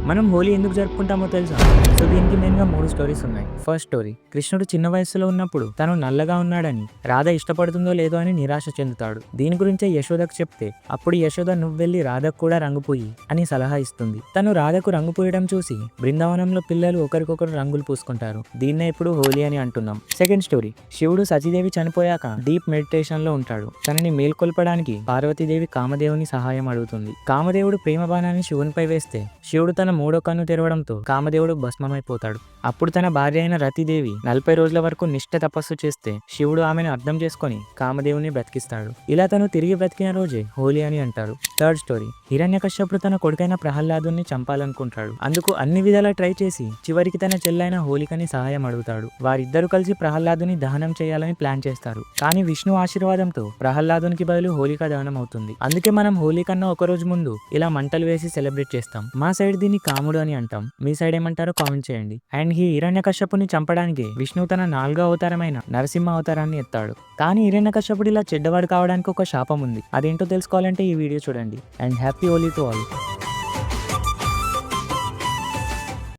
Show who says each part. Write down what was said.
Speaker 1: మనం హోలీ ఎందుకు జరుపుకుంటామో తెలుసా? సో దీనికి మెయిన్గా 3 స్టోరీస్ ఉన్నాయి. ఫస్ట్ స్టోరీ, కృష్ణుడు చిన్న వయస్సులో ఉన్నప్పుడు తను నల్లగా ఉన్నాడని రాధ ఇష్టపడుతుందో లేదో అని నిరాశ చెందుతాడు. దీని గురించే యశోదకు చెప్తే అప్పుడు యశోద నువ్వు వెళ్ళి రాధకు కూడా రంగు పూయి అని సలహా ఇస్తుంది. తను రాధకు రంగు పూయడం చూసి బృందావనంలో పిల్లలు ఒకరికొకరు రంగులు పూసుకుంటారు. దీన్నే ఇప్పుడు హోలీ అని అంటున్నాం. సెకండ్ స్టోరీ, శివుడు సతీదేవి చనిపోయాక డీప్ మెడిటేషన్ లో ఉంటాడు. తనని మేల్కొల్పడానికి పార్వతీదేవి కామదేవుని సహాయం అడుగుతుంది. కామదేవుడు ప్రేమ బాణాన్ని శివునిపై వేస్తే శివుడు తన మూడో కన్ను తెరవడంతో కామదేవుడు భస్మమైపోతాడు. అప్పుడు తన భార్య అయిన రతీదేవి 40 రోజుల వరకు నిష్ఠ తపస్సు చేస్తే శివుడు ఆమెను అర్థం చేసుకొని కామదేవుని బ్రతికిస్తాడు. ఇలా తను తిరిగి బ్రతికిన రోజే హోలీ అని అంటారు. థర్డ్ స్టోరీ, హిరణ్యకశ్యపుడు తన కొడుకైన ప్రహ్లాదుని చంపాలనుకుంటాడు. అందుకు అన్ని విధాలా ట్రై చేసి చివరికి తన చెల్లైన హోలికని సహాయం అడుగుతాడు. వారిద్దరూ కలిసి ప్రహ్లాదుని దహనం చేయాలని ప్లాన్ చేస్తారు. కానీ విష్ణు ఆశీర్వాదంతో ప్రహ్లాదునికి బదులు హోలిక దహనం అవుతుంది. అందుకే మనం హోలీ కన్నా ఒక రోజు ముందు ఇలా మంటలు వేసి సెలబ్రేట్ చేస్తాం. మా సైడ్ దీన్ని కాముడు అని అంటాం. మీ సైడ్ ఏమంటారో కామెంట్ చేయండి. అండ్ ఈ హిరణ్యకశ్యపుని చంపడానికి విష్ణు తన 4వ అవతారమైన నరసింహ అవతారాన్ని ఎత్తాడు. కానీ హిరణ్యకశ్యపుడు ఇలా చెడ్డవాడు కావడానికి ఒక శాపం ఉంది. అదేంటో తెలుసుకోవాలంటే ఈ వీడియో చూడండి. And happy Holi to all.